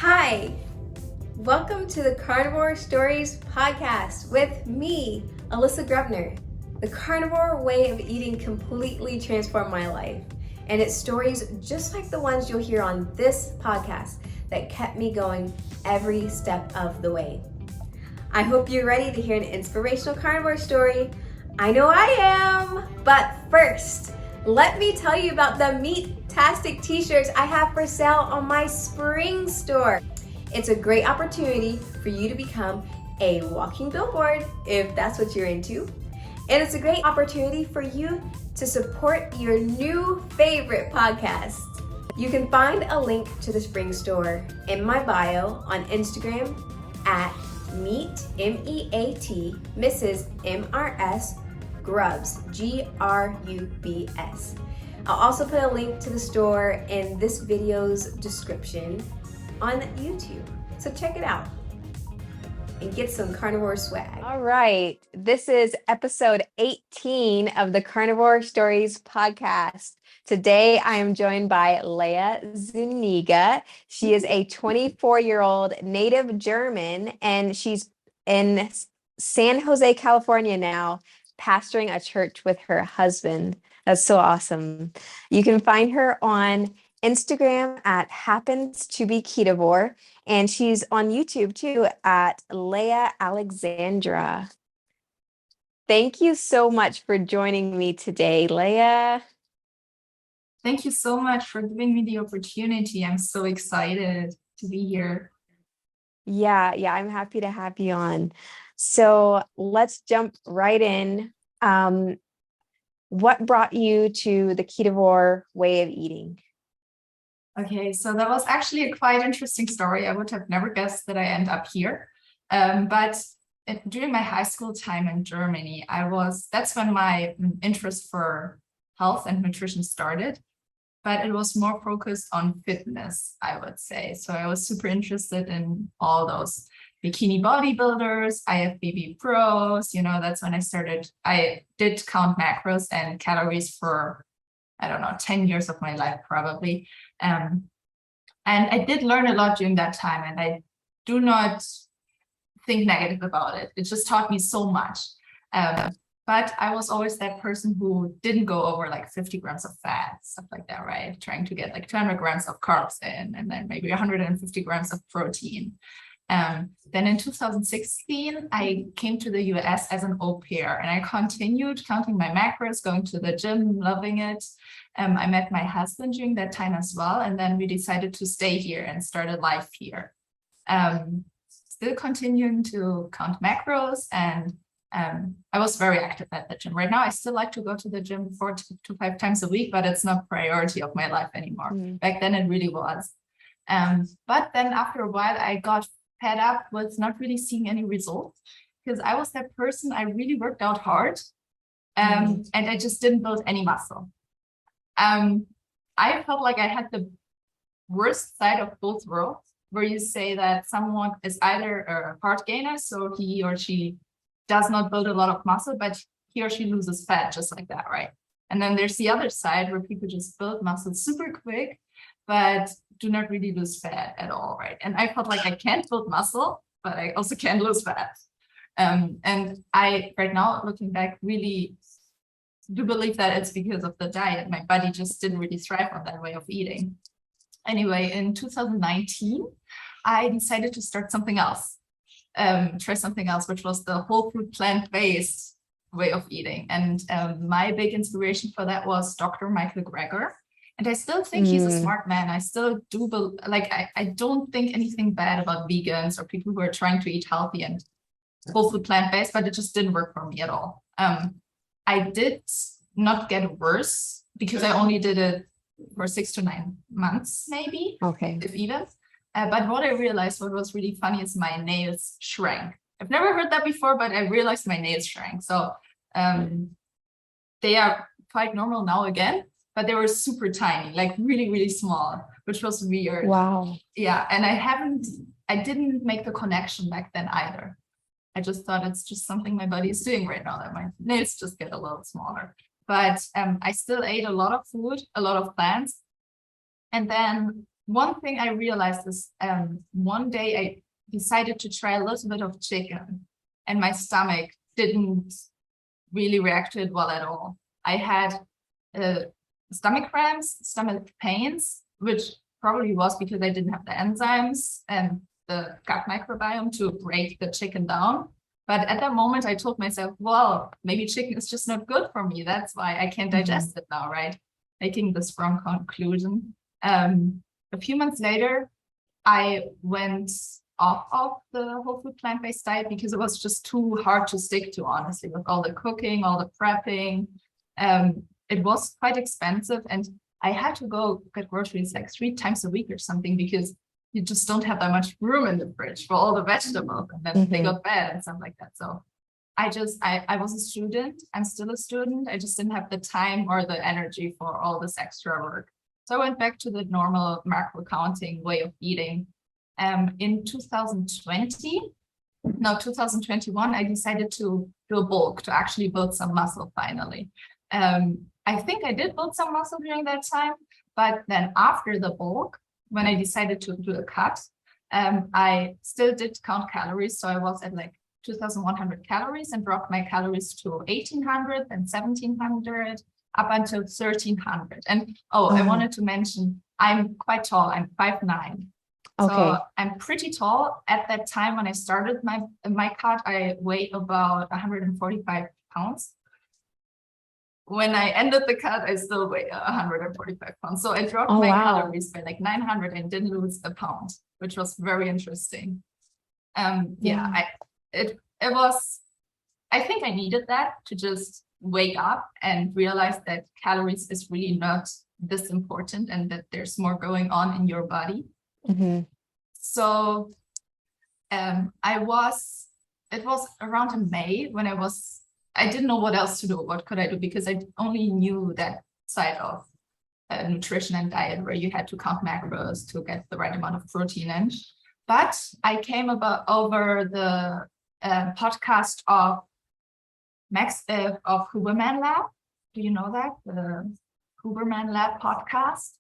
Hi, welcome to the Carnivore Stories podcast with me, Alyssa Grubner. The carnivore way of eating completely transformed my life, and it's stories just like the ones you'll hear on this podcast that kept me going every step of the way. I hope you're ready to hear an inspirational carnivore story. I know I am, but first, let me tell you about the Meat-tastic t-shirts I have for sale on my spring store. It's a great opportunity for you to become a walking billboard if that's what you're into. And it's a great opportunity for you to support your new favorite podcast. You can find a link to the spring store in my bio on Instagram at Meat, M-E-A-T, Mrs. M-R-S, Grubs, G-R-U-B-S. I'll also put a link to the store in this video's description on YouTube. So check it out and get some carnivore swag. All right. This is episode 18 of the Carnivore Stories podcast. Today, I am joined by Lea Zuniga. She is a 24-year-old native German, and she's in San Jose, California now, pastoring a church with her husband. That's so awesome. You can find her on Instagram at happens to be ketovore, and she's on YouTube too at Leia Alexandra. Thank you so much for joining me today, Leia. Thank you so much for giving me the opportunity. I'm so excited to be here. Yeah, I'm happy to have you on. So let's jump right in. What brought you to the ketovore way of eating? Okay, so that was actually a quite interesting story. I would have never guessed that I end up here. But during my high school time in Germany, that's when my interest for health and nutrition started. But it was more focused on fitness, I would say. So I was super interested in all those bikini bodybuilders, IFBB pros, that's when I did count macros and calories for, 10 years of my life, probably. And I did learn a lot during that time, and I do not think negative about it. It just taught me so much. But I was always that person who didn't go over like 50 grams of fat, stuff like that, right? Trying to get like 200 grams of carbs in, and then maybe 150 grams of protein. Then in 2016, I came to the US as an au pair, and I continued counting my macros, going to the gym, loving it. I met my husband during that time as well, and then we decided to stay here and start a life here. Still continuing to count macros, and I was very active at the gym. Right now, I still like to go to the gym 4 to 5 times a week, but it's not priority of my life anymore. Back then, it really was. But then after a while, I got fed up with not really seeing any results, because I was that person. I really worked out hard, and I just didn't build any muscle. I felt like I had the worst side of both worlds, where you say that someone is either a hard gainer, so he or she does not build a lot of muscle, but he or she loses fat just like that, right? And then there's the other side where people just build muscle super quick, but do not really lose fat at all, right? And I felt like I can't build muscle, but I also can't lose fat. And I, right now, looking back, really do believe that it's because of the diet. My body just didn't really thrive on that way of eating. Anyway, in 2019, I decided to start something else, try something else, which was the whole food plant-based way of eating. And my big inspiration for that was Dr. Michael Greger. And I still think he's a smart man. I still do, I don't think anything bad about vegans or people who are trying to eat healthy and whole food plant-based, but it just didn't work for me at all. I did not get worse because I only did it for 6 to 9 months, maybe, if even. But what I realized, what was really funny, is my nails shrank. I've never heard that before, but I realized my nails shrank. So they are quite normal now again, but they were super tiny, like really, really small, which was weird. Wow. Yeah, and I didn't make the connection back then either. I just thought it's just something my body is doing right now, that my nails just get a little smaller. But I still ate a lot of food, a lot of plants. And then one thing I realized is one day I decided to try a little bit of chicken, and my stomach didn't really react to it well at all. I had stomach cramps, stomach pains, which probably was because I didn't have the enzymes and the gut microbiome to break the chicken down. But at that moment, I told myself, well, maybe chicken is just not good for me. That's why I can't digest it now, right? Making this wrong conclusion. A few months later, I went off of the whole food plant-based diet because it was just too hard to stick to, honestly, with all the cooking, all the prepping. It was quite expensive, and I had to go get groceries like 3 times a week or something because you just don't have that much room in the fridge for all the vegetables, and then they got bad and stuff like that. So I was a student. I'm still a student. I just didn't have the time or the energy for all this extra work. So I went back to the normal macro counting way of eating. In 2021, I decided to do a bulk to actually build some muscle finally. I think I did build some muscle during that time, but then after the bulk, when I decided to do a cut, I still did count calories. So I was at like 2,100 calories and dropped my calories to 1,800 and 1,700 up until 1,300. And I wanted to mention, I'm quite tall. I'm 5'9". So I'm pretty tall. At that time when I started my cut, I weighed about 145 pounds. When I ended the cut, I still weigh 145 pounds. So I dropped my calories by like 900 and didn't lose a pound, which was very interesting. It was, I think I needed that to just wake up and realize that calories is really not this important and that there's more going on in your body. So it was around in May when I didn't know what else to do. What could I do? Because I only knew that side of nutrition and diet where you had to count macros to get the right amount of protein in. But I came over the podcast of of Huberman Lab. Do you know that? The Huberman Lab podcast?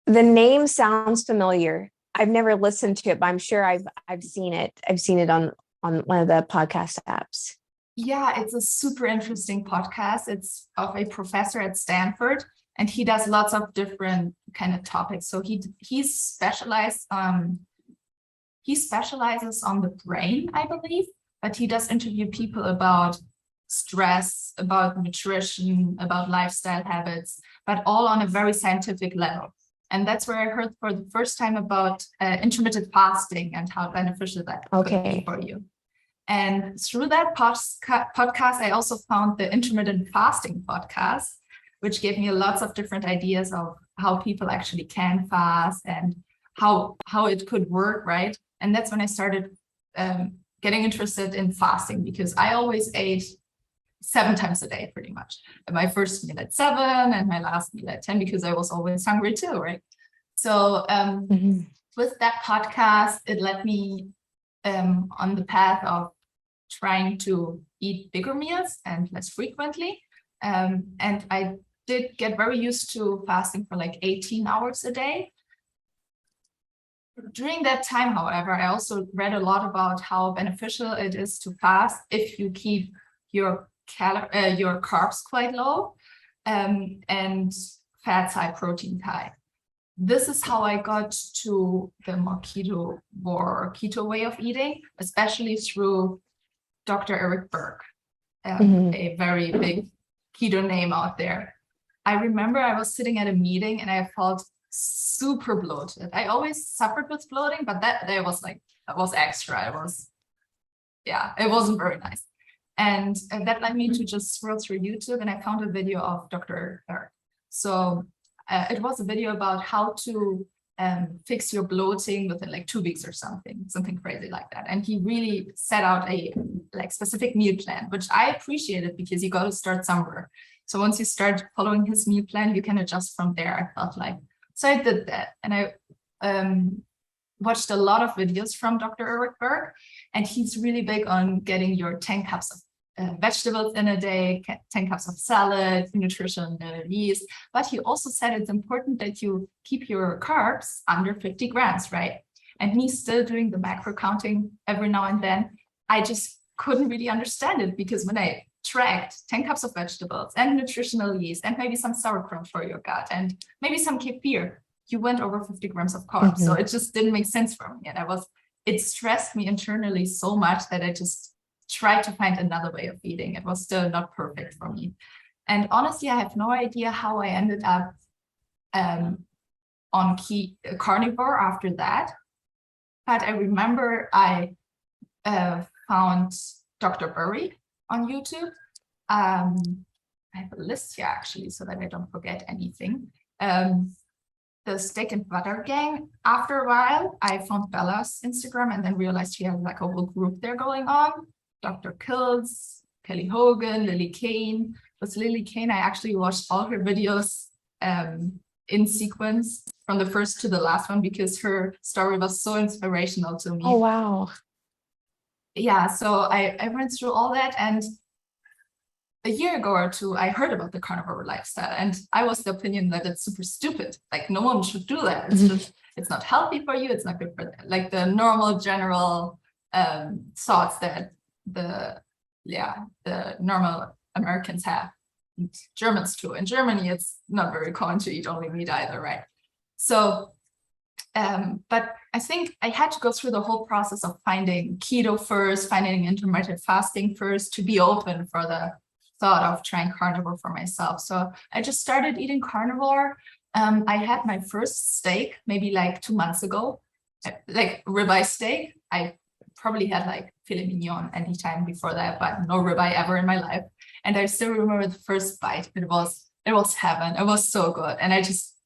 The name sounds familiar. I've never listened to it, but I'm sure I've seen it. I've seen it on one of the podcast apps. Yeah, it's a super interesting podcast. It's of a professor at Stanford, and he does lots of different kind of topics. So he's specialized he specializes on the brain, I believe, but he does interview people about stress, about nutrition, about lifestyle habits, but all on a very scientific level. And that's where I heard for the first time about intermittent fasting and how beneficial that could be for you. And through that podcast, I also found the intermittent fasting podcast, which gave me lots of different ideas of how people actually can fast and how it could work, right? And that's when I started getting interested in fasting, because I always ate 7 times a day, pretty much. And my first meal at 7 and my last meal at 10, because I was always hungry too, right? So with that podcast, it led me on the path of trying to eat bigger meals and less frequently. And I did get very used to fasting for like 18 hours a day. During that time, however, I also read a lot about how beneficial it is to fast if you keep your carbs quite low and fats high, protein high. This is how I got to the more keto way of eating, especially through Dr. Eric Berg, a very big keto name out there. I remember I was sitting at a meeting and I felt super bloated. I always suffered with bloating, but that day was extra. It wasn't very nice. And that led me to just scroll through YouTube, and I found a video of Dr. Berg. So it was a video about how to fix your bloating within like 2 weeks or something crazy like that. And he really set out a specific meal plan, which I appreciated because you got to start somewhere. So once you start following his meal plan, you can adjust from there, I felt like. So I did that, and I watched a lot of videos from Dr. Eric Berg, and he's really big on getting your 10 cups of vegetables in a day, 10 cups of salad, nutritional yeast. But he also said it's important that you keep your carbs under 50 grams, right? And me still doing the macro counting every now and then, I just couldn't really understand it, because when I tracked 10 cups of vegetables and nutritional yeast and maybe some sauerkraut for your gut and maybe some kefir, you went over 50 grams of carbs. So it just didn't make sense for me. And it stressed me internally so much that I just tried to find another way of eating. It was still not perfect for me. And honestly, I have no idea how I ended up on carnivore after that. But I remember I found Dr. Burry on YouTube. I have a list here actually, so that I don't forget anything. The Steak and Butter Gang. After a while, I found Bella's Instagram and then realized she had like a whole group there going on. Dr. Kills, Kelly Hogan, Lily Kane. With Lily Kane, I actually watched all her videos in sequence from the first to the last one, because her story was so inspirational to me. Oh, wow. Yeah, so I went through all that, and a year ago or two, I heard about the carnivore lifestyle, and I was the opinion that it's super stupid. Like, no one should do that. It's not healthy for you. It's not good for like the normal general thoughts that the normal Americans have, and Germans too. In Germany, it's not very common to eat only meat either, right? So, but I think I had to go through the whole process of finding keto first, finding intermittent fasting first, to be open for the thought of trying carnivore for myself. So I just started eating carnivore. I had my first steak maybe like 2 months ago, like ribeye steak. I probably had like filet mignon anytime before that, but no ribeye ever in my life. And I still remember the first bite. It was heaven. It was so good. And I just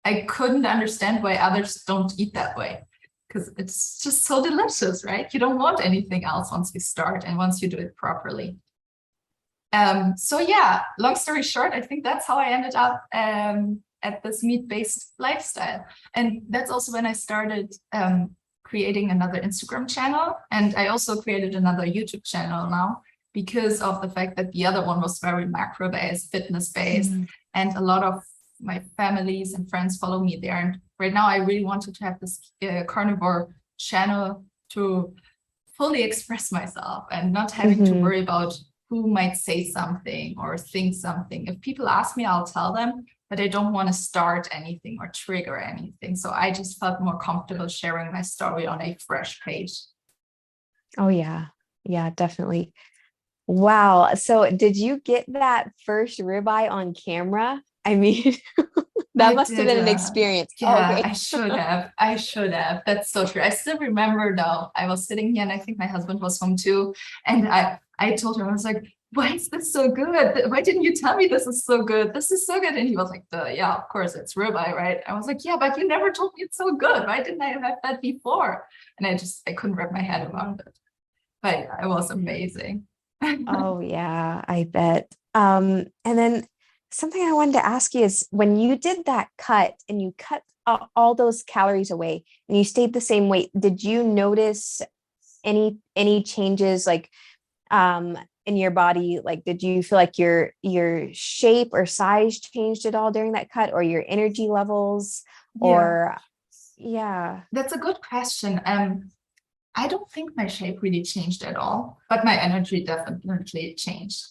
I couldn't understand why others don't eat that way, because it's just so delicious, right? You don't want anything else once you start and once you do it properly. So yeah, long story short, I think that's how I ended up at this meat-based lifestyle. And that's also when I started creating another Instagram channel. And I also created another YouTube channel now, because of the fact that the other one was very macro-based, fitness-based, and a lot of my families and friends follow me there. And right now I really wanted to have this carnivore channel to fully express myself and not having to worry about who might say something or think something. If people ask me, I'll tell them, but I don't want to start anything or trigger anything. So I just felt more comfortable sharing my story on a fresh page. Oh, yeah. Yeah, definitely. Wow. So did you get that first ribeye on camera? I mean, that must have been an experience. Yeah, Okay. I should have. That's so true. I still remember though, I was sitting here and I think my husband was home too. And I told him, I was like, why is this so good? Why didn't you tell me this is so good? This is so good. And he was like, yeah, of course it's ribeye, right? I was like, yeah, but you never told me it's so good. Why didn't I have that before? And I couldn't wrap my head around it. But yeah, it was amazing. Oh, yeah, I bet. And then something I wanted to ask you is, when you did that cut and you cut all those calories away and you stayed the same weight, did you notice any changes like in your body? Like, did you feel like your shape or size changed at all during that cut, or your energy levels? Or yeah, that's a good question. I don't think my shape really changed at all, but my energy definitely changed.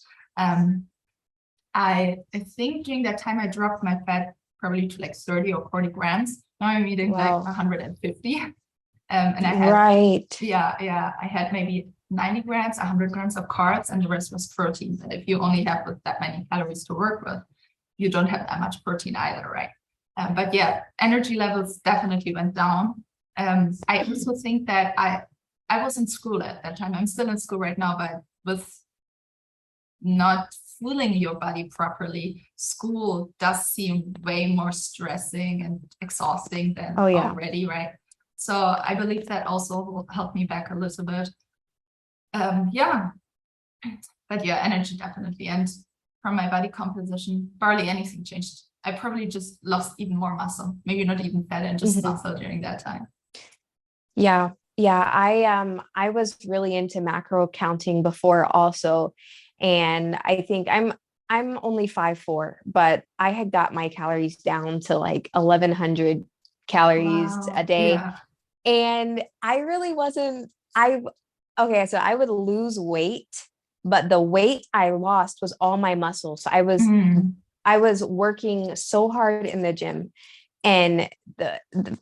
I think during that time I dropped my fat probably to like 30 or 40 grams. Now I'm eating like 150. And I had I had maybe 90 grams, 100 grams of carbs, and the rest was protein. But if you only have that many calories to work with, you don't have that much protein either, right? But yeah, energy levels definitely went down. I also think that I was in school at that time. I'm still in school right now, but with not fueling your body properly, school does seem way more stressing and exhausting than already, right? So I believe that also will help me back a little bit. But yeah, energy definitely. And from my body composition, barely anything changed. I probably just lost even more muscle, maybe not even fat, and just muscle during that time. Yeah. Yeah, I was really into macro counting before also. And I think I'm only 5'4", but I had got my calories down to like 1100 calories a Wow. day. Yeah. And I really wasn't I okay, so I would lose weight, but the weight I lost was all my muscles. So Mm. I was working so hard in the gym, and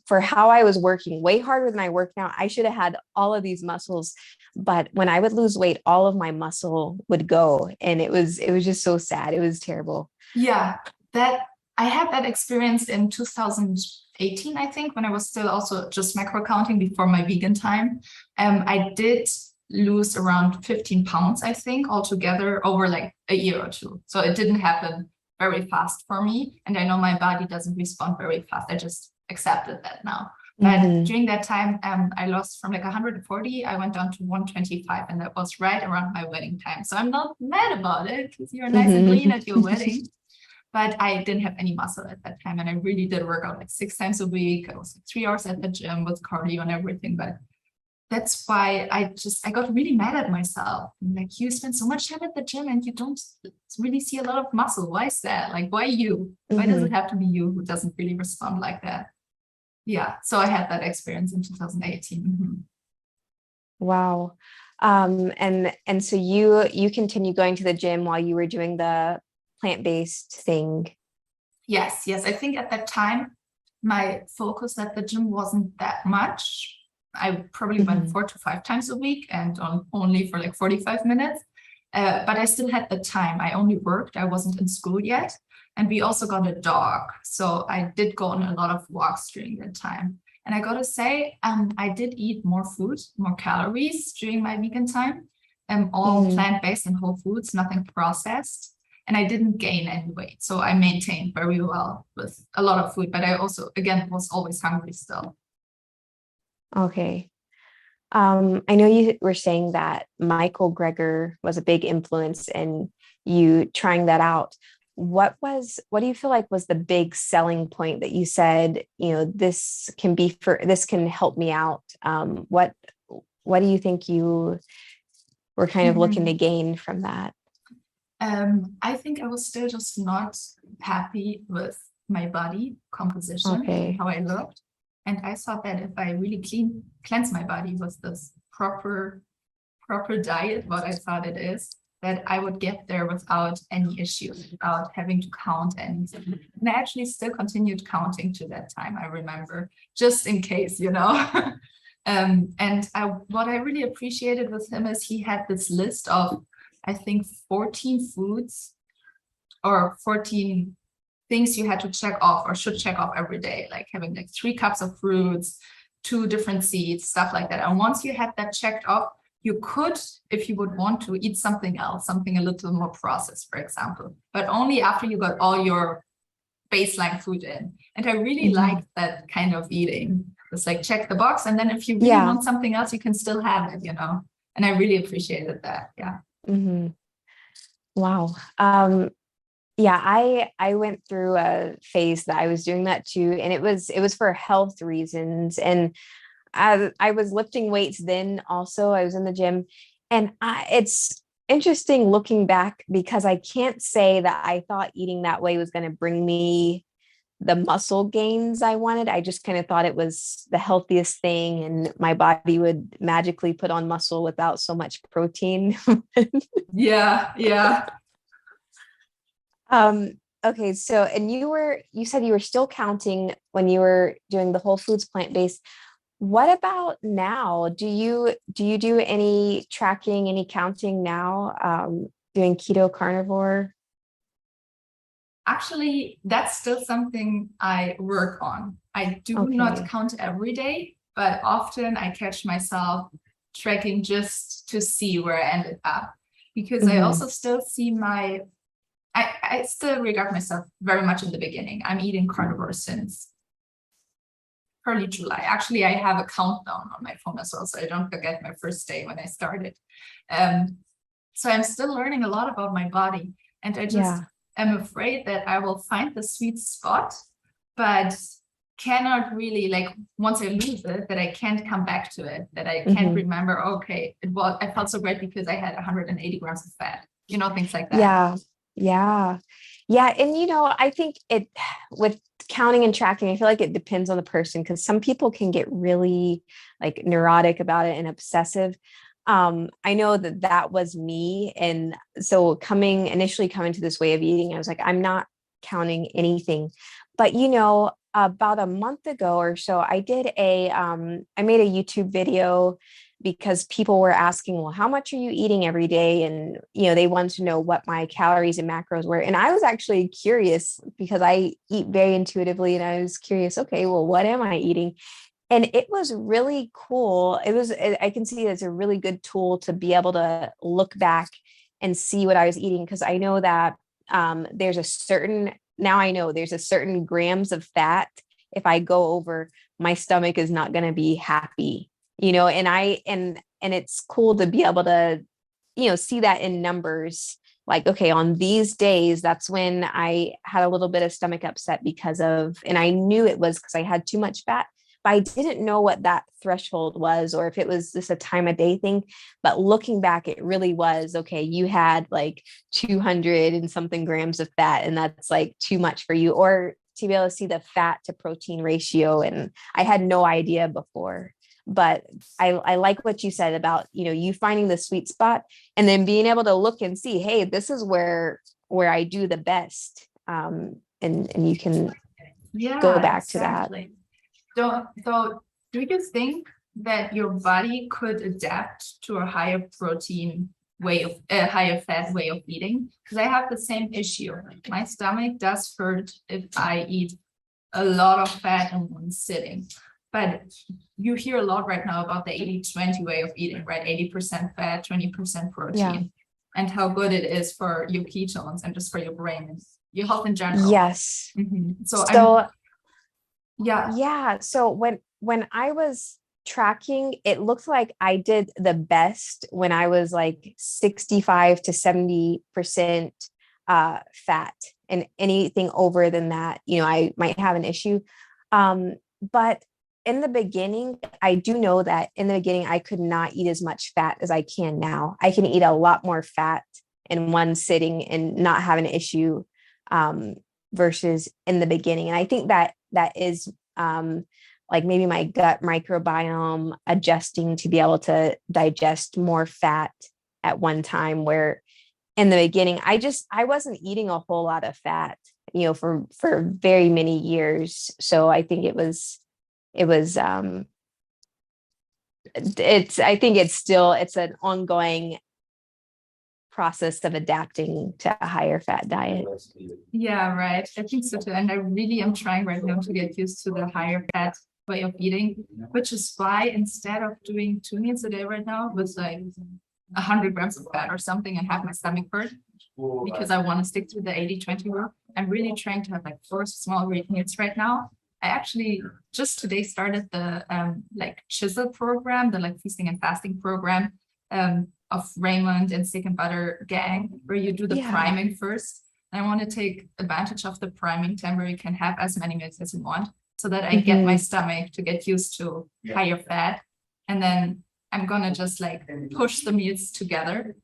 for how I was working way harder than I work now, I should have had all of these muscles. But when I would lose weight, all of my muscle would go, and it was just so sad. It was terrible. Yeah, that I had that experience in 2018, I think, when I was still also just macro counting before my vegan time. I did lose around 15 pounds, I think, altogether over like a year or two. So it didn't happen very fast for me. And I know my body doesn't respond very fast. I just accepted that now. But Hmm. during that time, I lost from like 140, I went down to 125, and that was right around my wedding time. So I'm not mad about it because you're nice and Hmm. lean at your wedding. But I didn't have any muscle at that time. And I really did work out like 6 times a week. I was like 3 hours at the gym with cardio and everything. But that's why I got really mad at myself. I'm like, you spend so much time at the gym and you don't really see a lot of muscle. Why is that? Like, why you? Why does it Hmm. have to be you who doesn't really respond like that? Yeah. So I had that experience in 2018. Mhm. Wow. And so you continue going to the gym while you were doing the plant-based thing. Yes, yes. I think at that time, my focus at the gym wasn't that much. I probably went Hmm. 4 to 5 times a week and only for like 45 minutes. But I still had the time. I only worked, I wasn't in school yet. And we also got a dog. So I did go on a lot of walks during that time. And I gotta say, I did eat more food, more calories during my vegan time, all Hmm. plant-based and whole foods, nothing processed, and I didn't gain any weight. So I maintained very well with a lot of food, but I also, again, was always hungry still. Okay. I know you were saying that Michael Greger was a big influence in you trying that out. What do you feel like was the big selling point that you said, this can help me out? What do you think you were kind of looking to Mhm. gain from that? I think I was still just not happy with my body composition and Okay. how I looked. And I thought that if I really cleanse my body with this proper diet, what I thought it is, that I would get there without any issues, without having to count anything. And I actually still continued counting to that time, I remember, just in case, you know. What I really appreciated with him is he had this list of, I think, 14 foods or 14 things you had to check off or should check off every day, like having like 3 cups of fruits, 2 different seeds, stuff like that. And once you had that checked off, you could, if you would want to, eat something else, something a little more processed, for example, but only after you got all your baseline food in. And I really Hmm. liked that kind of eating. It's like check the box, and then if you really Yeah. want something else, you can still have it, you know. And I really appreciated that. Yeah. Hmm. Wow. Yeah, I went through a phase that I was doing that too, and it was for health reasons. And I was lifting weights then also. I was in the gym, and it's interesting looking back because I can't say that I thought eating that way was going to bring me the muscle gains I wanted. I just kind of thought it was the healthiest thing, and my body would magically put on muscle without so much protein. Yeah, yeah. Okay, so and you said you were still counting when you were doing the whole foods plant-based. What about now? Do you do any tracking, any counting now? Doing keto carnivore? Actually, that's still something I work on. I do not Okay. count every day, but often I catch myself tracking just to see where I ended up. Because I Hmm. also still see I still regard myself very much in the beginning. I'm eating carnivore since early July. Actually, I have a countdown on my phone as well, so I don't forget my first day when I started. Um, so I'm still learning a lot about my body, and I just Yeah. am afraid that I will find the sweet spot, but cannot really, like, once I lose it, that I can't come back to it, that I can't Mhm. remember, okay, I felt so great because I had 180 grams of fat, things like that. Yeah. Yeah. Yeah. And, I think with counting and tracking, I feel like it depends on the person, because some people can get really like neurotic about it and obsessive. I know that was me. And so initially coming to this way of eating, I was like, I'm not counting anything. But, about a month ago or so, I made a YouTube video because people were asking, well, how much are you eating every day? And, they wanted to know what my calories and macros were. And I was actually curious because I eat very intuitively. And I was curious, okay, well, what am I eating? And it was really cool. I can see it's a really good tool to be able to look back and see what I was eating. Cause I know that I know there's a certain grams of fat. If I go over, my stomach is not going to be happy, and it's cool to be able to, see that in numbers. Like, okay, on these days, that's when I had a little bit of stomach upset and I knew it was because I had too much fat, but I didn't know what that threshold was or if it was just a time of day thing. But looking back, it really was, okay, you had like 200 and something grams of fat, and that's like too much for you, or to be able to see the fat to protein ratio. And I had no idea before. But I like what you said about, you finding the sweet spot and then being able to look and see, hey, this is where I do the best. And you can go back to that. So do you think that your body could adapt to a higher protein higher fat way of eating? Because I have the same issue. My stomach does hurt if I eat a lot of fat in one sitting. But you hear a lot right now about the 80-20 way of eating, right? 80% fat, 20% protein, and how good it is for your ketones and just for your brain and your health in general. Yes. Mm-hmm. So when I was tracking, it looked like I did the best when I was like 65 to 70% fat, and anything over than that, I might have an issue. But in the beginning, I do know that in the beginning, I could not eat as much fat as I can now. I can eat a lot more fat in one sitting and not have an issue, versus in the beginning. And I think that is like maybe my gut microbiome adjusting to be able to digest more fat at one time, where in the beginning, I wasn't eating a whole lot of fat, for very many years. So I think it's an ongoing process of adapting to a higher fat diet. Yeah, right. I think so too. And I really am trying right now to get used to the higher fat way of eating, which is why instead of doing 2 meals a day right now with like 100 grams of fat or something and have my stomach hurt, because I want to stick to the 80-20 rule, I'm really trying to have like 4 small meals right now. I actually just today started the like Chisel program, the like feasting and fasting program of Raymond and Stick and Butter gang, where you do the priming first. I want to take advantage of the priming time where you can have as many meals as you want, so that I get my stomach to get used to higher fat. And then I'm gonna just like push the meals together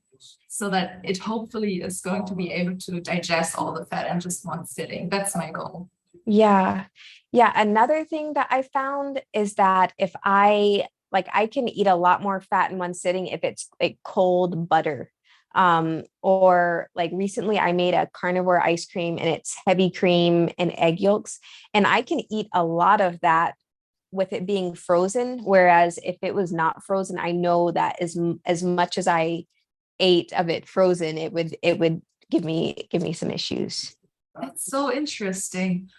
so that it hopefully is going to be able to digest all the fat in just one sitting. That's my goal. Yeah. Yeah. Another thing that I found is that if I can eat a lot more fat in one sitting if it's like cold butter. Or like recently I made a carnivore ice cream and it's heavy cream and egg yolks, and I can eat a lot of that with it being frozen. Whereas if it was not frozen, I know that as much as I ate of it frozen, it would give me some issues. That's so interesting.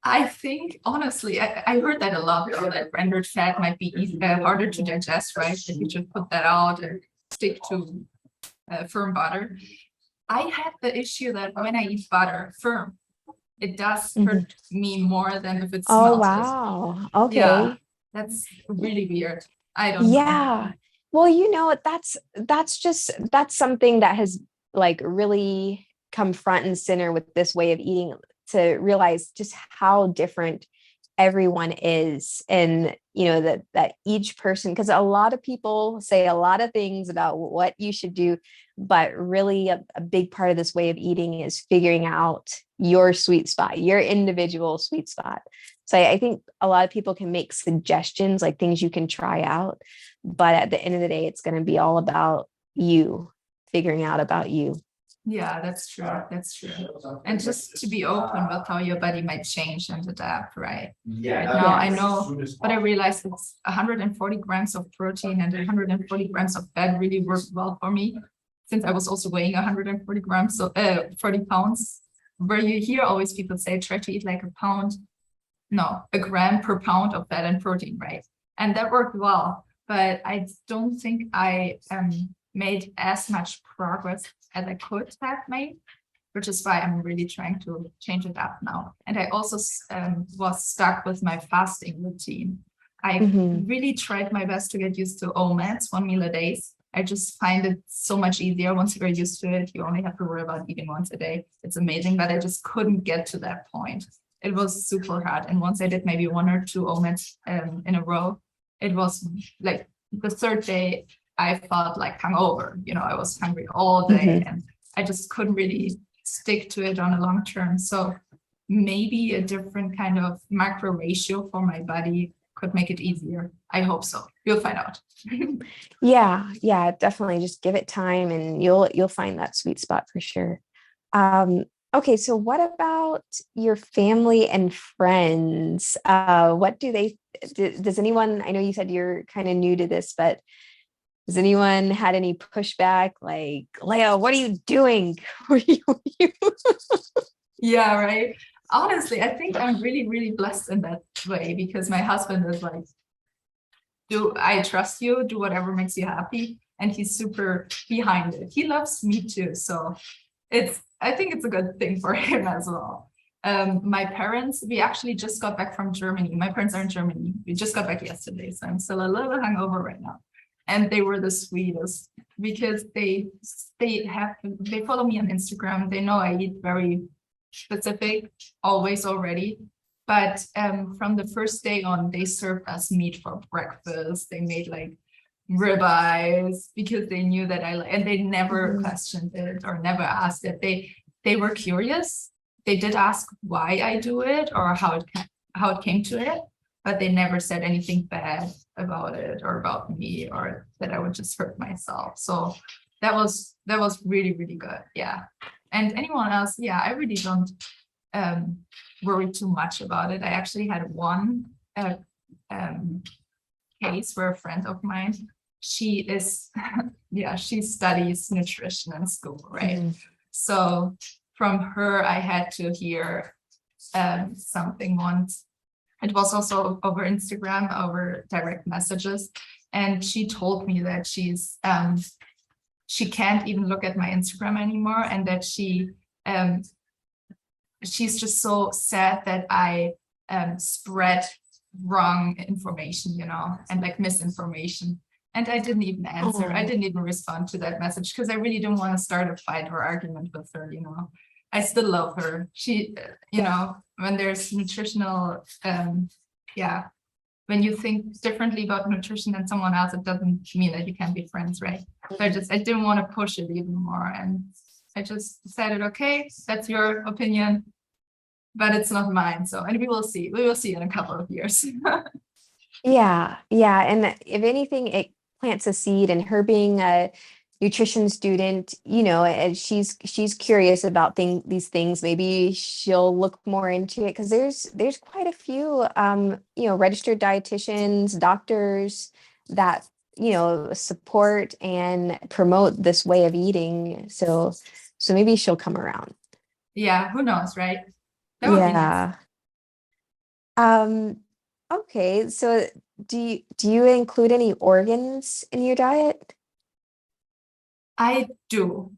I think, honestly, I heard that a lot, though, that rendered fat might be harder to digest, right? That you should put that out and stick to firm butter. I had the issue that when I eat butter firm, it does hurt me more than if it's melted. Oh, wow. Okay. Yeah, that's really weird. I don't know. Yeah. Well, that's something that has like really come front and center with this way of eating, to realize just how different everyone is, and that each person, because a lot of people say a lot of things about what you should do, but really a big part of this way of eating is figuring out your sweet spot, your individual sweet spot. So I think a lot of people can make suggestions, like things you can try out, but at the end of the day, it's going to be all about you, figuring out about you. Yeah, that's true. That's true. And just to be open with how your body might change and adapt, right? Right now, I know, but I realized it's 140 grams of protein and 140 grams of fat really worked well for me, since I was also weighing 140 grams, so 40 pounds. Where you hear always people say, try to eat like a gram per pound of fat and protein, right? And that worked well, but I don't think I made as much progress as I could have made, which is why I'm really trying to change it up now. And I also was stuck with my fasting routine. I really tried my best to get used to OMADs, 1 meal a day. I just find it so much easier once you're used to it. You only have to worry about eating once a day. It's amazing, but I just couldn't get to that point. It was super hard. And once I did maybe 1 or 2 OMADs in a row, it was like the third day, I felt like hungover. I was hungry all day and I just couldn't really stick to it on a long term. So maybe a different kind of macro ratio for my body could make it easier. I hope so. You'll find out. Yeah, definitely. Just give it time and you'll find that sweet spot for sure. Okay, so what about your family and friends? What does anyone, I know you said you're kind of new to this, but has anyone had any pushback like, Leia, what are you doing? Yeah, right. Honestly, I think I'm really, really blessed in that way, because my husband is like, I trust you, do whatever makes you happy. And he's super behind it. He loves me too. So I think it's a good thing for him as well. My parents, we actually just got back from Germany. My parents are in Germany. We just got back yesterday, so I'm still a little hungover right now. And they were the sweetest, because they follow me on Instagram. They know I eat very specific, always already. But from the first day on, they served us meat for breakfast. They made like ribeyes because they knew that and they never questioned it or never asked it. They were curious. They did ask why I do it or how it came to it, but they never said anything bad about it or about me or that I would just hurt myself. So that was really, really good. Yeah. And anyone else, yeah, I really don't worry too much about it. I actually had one case where a friend of mine, she studies nutrition in school, right? So from her, I had to hear something once. It was also over Instagram, over direct messages. And she told me that she can't even look at my Instagram anymore, and that she's just so sad that I spread wrong information, and like misinformation. And I didn't even answer. I didn't even respond to that message because I really didn't want to start a fight or argument with her, I still love her. She, when there's nutritional, when you think differently about nutrition than someone else, it doesn't mean that you can't be friends, right? So I didn't want to push it even more. And I just decided, okay, that's your opinion, but it's not mine. So, and we will see. We will see in a couple of years. Yeah. And if anything, it plants a seed, and her being a nutrition student, and she's curious about these things, maybe she'll look more into it, because there's quite a few registered dietitians, doctors that support and promote this way of eating. So maybe she'll come around. Yeah, who knows, right? That would be nice. Okay, so do you include any organs in your diet? I do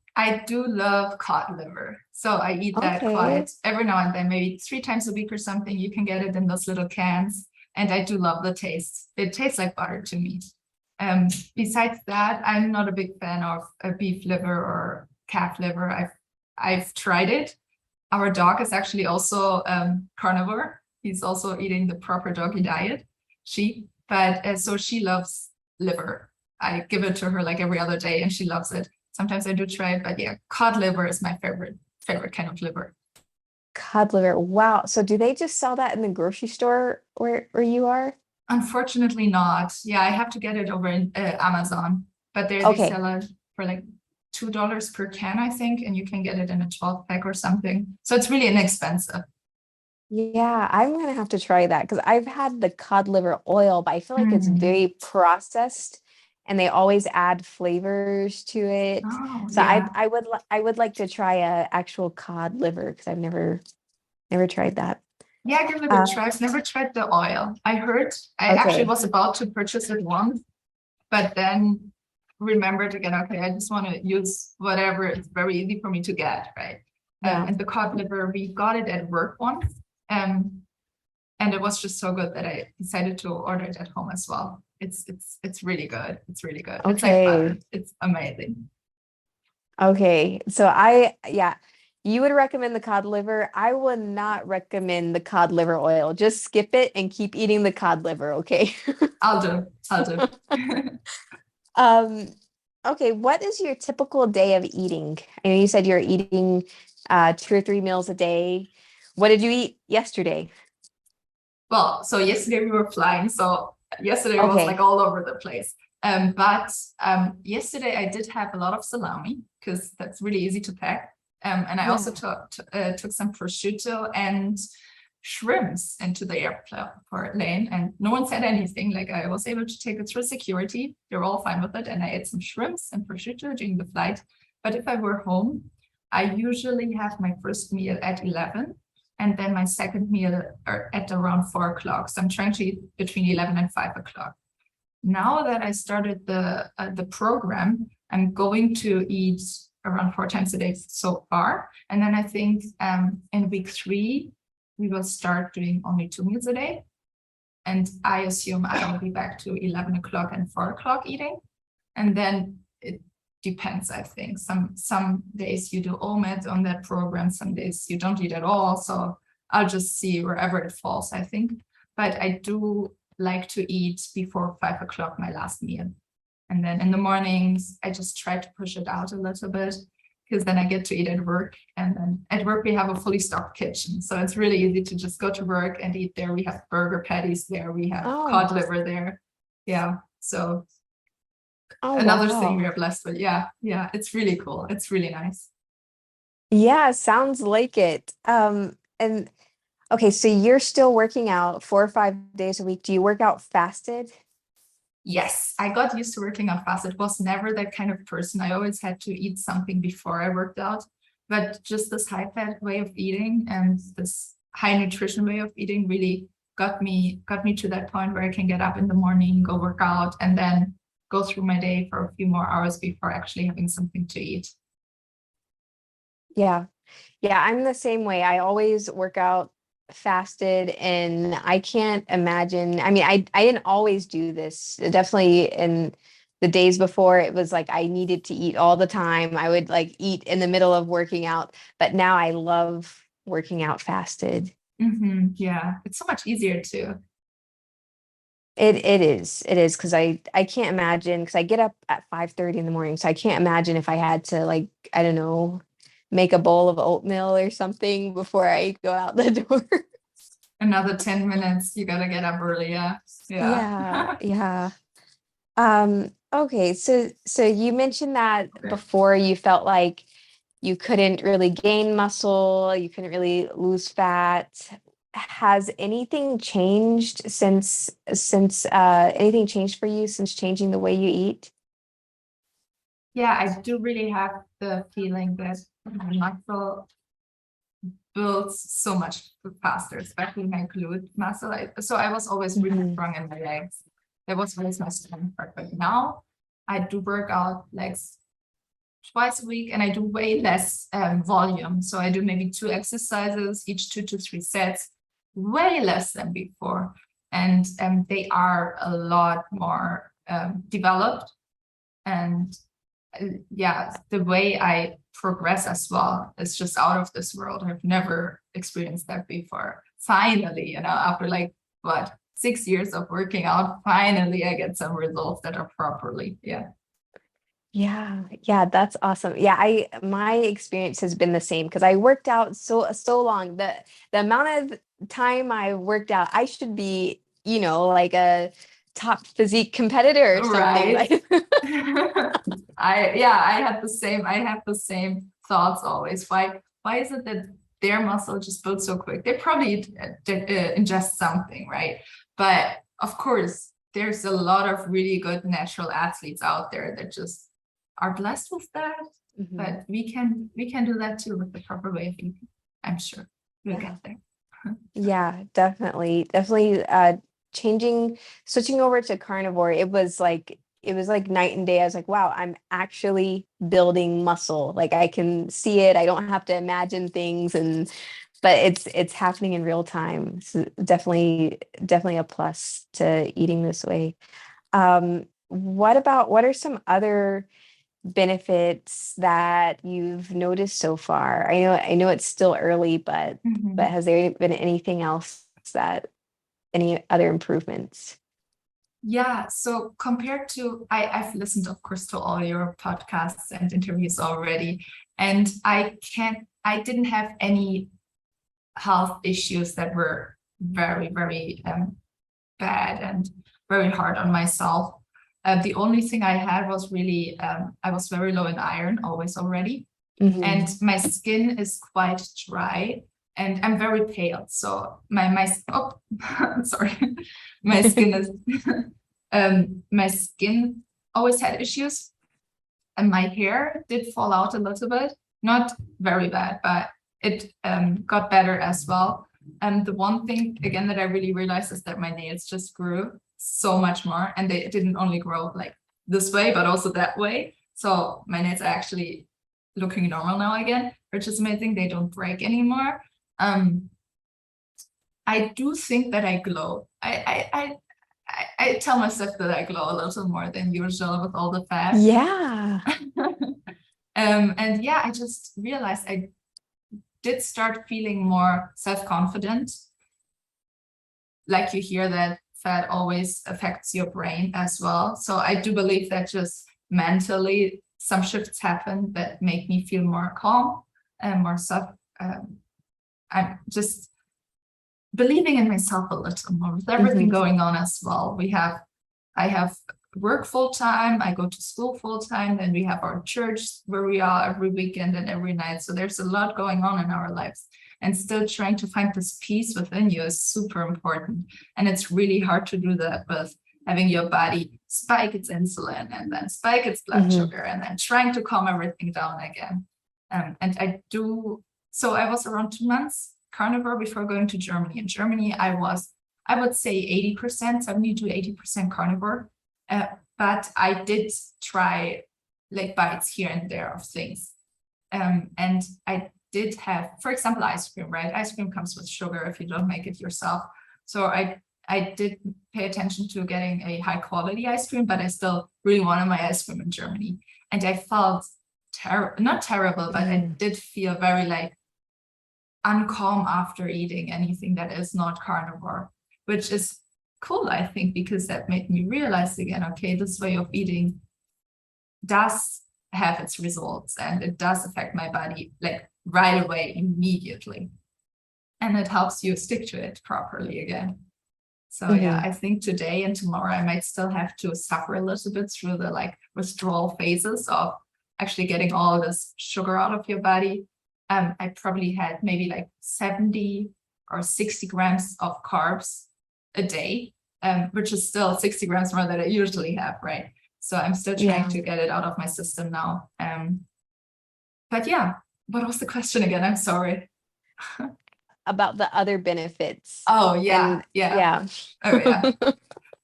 love cod liver. So I eat that Okay. quite every now and then, maybe 3 times a week or something. You can get it in those little cans. And I do love the taste. It tastes like butter to me. Besides that, I'm not a big fan of a beef liver or calf liver. I've tried it. Our dog is actually also carnivore. He's also eating the proper doggy diet. But so she loves liver. I give it to her like every other day, and she loves it. Sometimes I do try it, but yeah, cod liver is my favorite kind of liver. Cod liver. Wow. So do they just sell that in the grocery store where you are? Unfortunately not. Yeah, I have to get it over in Amazon, but there they Okay. sell it for like $2 per can, I think, and you can get it in a 12 pack or something. So it's really inexpensive. Yeah, I'm gonna have to try that because I've had the cod liver oil, but I feel like it's Mm. very processed and they always add flavors to it. Oh, So yeah. I would like to try a actual cod liver because I've never tried that. Yeah, give it a Uh, try. I've never tried the oil. I actually okay. was about to purchase it once, but then remembered again, okay, I just want to use whatever it's very easy for me to get, right? Yeah. And the cod liver, we got it at work once. Um, and it was just so good that I decided to order it at home as well. It's really good. It's really good. It's like butter. Okay. It's amazing. Okay. Yeah, you would recommend the cod liver. I would not recommend the cod liver oil. Just skip it and keep eating the cod liver, okay? I'll do. I'll do. Um, okay, what is your typical day of eating? I know you said you're eating 2 or 3 meals a day. What did you eat yesterday? Well, so yesterday we were flying, so yesterday was like Okay. all over the place. But yesterday I did have a lot of salami because that's really easy to pack. And I also Yeah. took some prosciutto and shrimps into the airport lane, and no one said anything. Like I was able to take it through security. They were all fine with it, and I ate some shrimps and prosciutto during the flight. But if I were home, I usually have my first meal at 11 and then my second meal are at around 4 o'clock. So I'm trying to eat between 11 and 5 o'clock. Now that I started the program, I'm going to eat around 4 times a day so far. And then I think in week 3, we will start doing only 2 meals a day. And I assume I will be back to 11 o'clock and 4 o'clock eating. And then it depends, I think. Some days you do OMAD on that program, some days you don't eat at all. So I'll just see wherever it falls, I think. But I do like to eat before 5 o'clock my last meal. And then in the mornings, I just try to push it out a little bit because then I get to eat at work. And then at work, we have a fully stocked kitchen. So it's really easy to just go to work and eat there. We have burger patties there. We have cod Oh, liver there. Yeah. So oh another thing we wow. are blessed with. Yeah. Yeah. It's really cool. It's really nice. Yeah, sounds like it. And okay, so you're still working out 4 or 5 days a week. Do you work out fasted? Yes, I got used to working out fast. It was never that kind of person. I always had to eat something before I worked out. But just this high fat way of eating and this high nutrition way of eating really got me to that point where I can get up in the morning, go work out, and then go through my day for a few more hours before actually having something to eat. Yeah. Yeah, I'm the same way. I always work out fasted and I can't imagine. I mean, I didn't always do this. Definitely in the days before it was like I needed to eat all the time. I would like eat in the middle of working out, but now I love working out fasted. Yeah, it's so much easier too. It is. It is because I can't imagine because I get up at 5:30 in the morning. So I can't imagine if I had to like, I don't know, make a bowl of oatmeal or something before I go out the door. Another 10 minutes, you gotta get up early. Yeah. Yeah. Yeah, yeah. Okay, so you mentioned that Okay. before you felt like you couldn't really gain muscle, you couldn't really lose fat. Has anything changed since anything changed for you since changing the way you eat? Yeah, I do really have the feeling that my muscle builds so much faster, especially my glute muscle. So I was always really Mhm. strong in my legs. That was always my strong part. But now I do work out legs twice a week and I do way less volume. So I do maybe 2 exercises, each 2 to 3 sets, way less than before. And they are a lot more developed. And yeah, the way I progress as well is just out of this world. I've never experienced that before. finally, after like what, 6 years of working out, finally I get some results that are properly. Yeah. Yeah, that's awesome. Yeah, my experience has been the same because I worked out so long. The amount of time I worked out, I should be, like a top physique competitor or something. Right. Like I have the same thoughts always. Why is it that their muscle just builds so quick? They probably ingest something, right? But of course, there's a lot of really good natural athletes out there that just are blessed with that. Mhm. But we can do that too with the proper way of eating. I'm sure we'll Yeah. get there. Yeah, definitely. Switching over to carnivore, it was like night and day. I was like, wow, I'm actually building muscle. Like I can see it. I don't have to imagine things, but it's happening in real time. So definitely a plus to eating this way. What are some other benefits that you've noticed so far? I know it's still early, but Mhm. has there been anything else any other improvements? Yeah, so compared to, I've listened, of course, to all your podcasts and interviews already, and I didn't have any health issues that were very, very bad and very hard on myself. The only thing I had was really, I was very low in iron always already, and my skin is quite dry, and I'm very pale. So sorry, my skin is my skin always had issues, and my hair did fall out a little bit, not very bad, but it got better as well. And the one thing again that I really realized is that my nails just grew so much more, and they didn't only grow like this way, but also that way. So my nails are actually looking normal now again, which is amazing. They don't break anymore. I do think that I glow. I tell myself that I glow a little more than usual with all the fat. Yeah. And yeah, I just realized I did start feeling more self-confident. Like you hear that fat always affects your brain as well. So I do believe that just mentally some shifts happen that make me feel more calm and more I'm just believing in myself a little more with everything going on as well. I have work full time, I go to school full time, and we have our church where we are every weekend and every night. So there's a lot going on in our lives, and still trying to find this peace within you is super important. And it's really hard to do that with having your body spike its insulin and then spike its blood sugar and then trying to calm everything down again. So I was around 2 months carnivore before going to Germany. In Germany, I would say 80%, 70 to 80% carnivore. But I did try like bites here and there of things. And I did have, for example, ice cream, right? Ice cream comes with sugar if you don't make it yourself. So I did pay attention to getting a high quality ice cream, but I still really wanted my ice cream in Germany. And I felt not terrible, but I did feel very like uncalm after eating anything that is not carnivore, which is cool, I think, because that made me realize again, okay, this way of eating does have its results and it does affect my body like right away, immediately. And it helps you stick to it properly again. So yeah, I think today and tomorrow I might still have to suffer a little bit through the like withdrawal phases of actually getting all this sugar out of your body. I probably had maybe like 70 or 60 grams of carbs a day, which is still 60 grams more than I usually have, right? So I'm still trying to get it out of my system now. But yeah, what was the question again? I'm sorry. About the other benefits. Oh yeah, yeah. Oh yeah.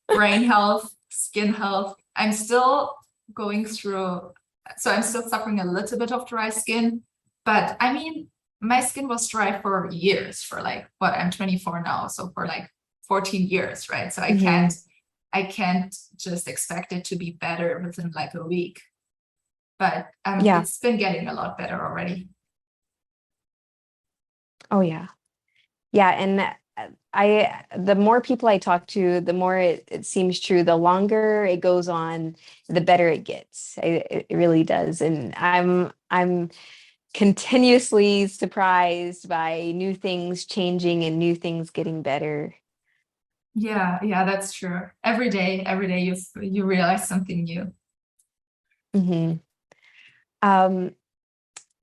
Brain health, skin health. I'm still going through, so I'm still suffering a little bit of dry skin, but I mean, my skin was dry for years, for like what, I'm 24 now, so for like 14 years, right? So I can't just expect it to be better within like a week. But it's been getting a lot better already. Oh yeah. Yeah, and the more people I talk to, the more it seems true. The longer it goes on, the better it gets. It really does. And I'm continuously surprised by new things changing and new things getting better. Yeah, that's true. Every day you realize something new. Hmm.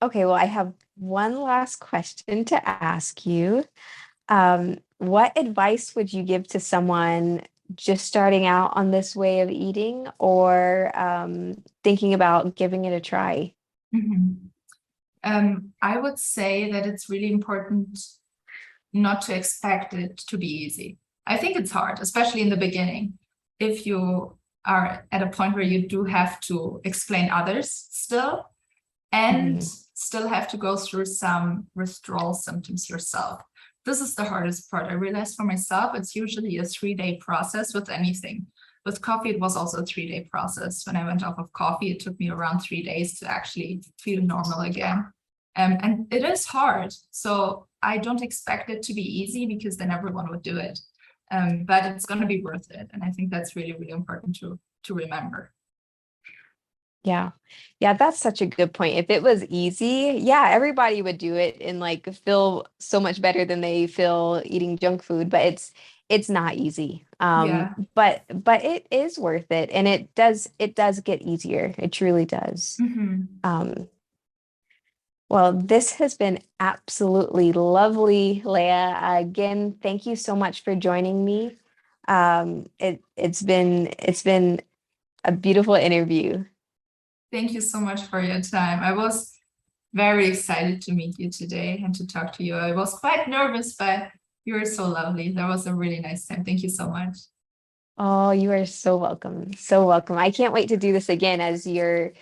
Okay, well, I have one last question to ask you. What advice would you give to someone just starting out on this way of eating or thinking about giving it a try? Mhm. I would say that it's really important not to expect it to be easy. I think it's hard, especially in the beginning. If you are at a point where you do have to explain others still, and Mhm. still have to go through some withdrawal symptoms yourself. This is the hardest part. I realized for myself, it's usually a 3-day process with anything. With coffee, it was also a 3-day process. When I went off of coffee, it took me around 3 days to actually feel normal again. And it is hard. So I don't expect it to be easy because then everyone would do it. But it's going to be worth it. And I think that's really, really important to remember. Yeah. Yeah, that's such a good point. If it was easy, yeah, everybody would do it and like feel so much better than they feel eating junk food, but it's not easy. Yeah. But it is worth it and it does get easier. It truly does. Mhm. Um, well, this has been absolutely lovely, Leia. Again, thank you so much for joining me. It's been a beautiful interview. Thank you so much for your time. I was very excited to meet you today and to talk to you. I was quite nervous, but you were so lovely. That was a really nice time. Thank you so much. Oh, you are so welcome. So welcome. I can't wait to do this again as your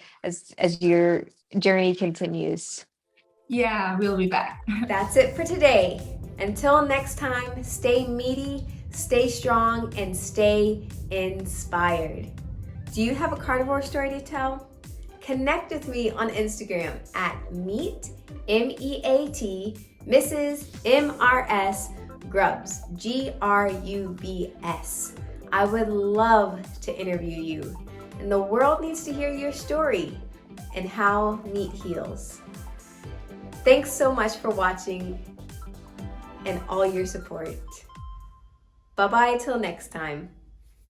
journey continues. Yeah, we'll be back. That's it for today. Until next time, stay meaty, stay strong, and stay inspired. Do you have a carnivore story to tell? Connect with me on Instagram at meet, MEAT, Mrs. MRS Grubs, GRUBS. I would love to interview you, and the world needs to hear your story and how meat heals. Thanks so much for watching and all your support. Bye-bye till next time.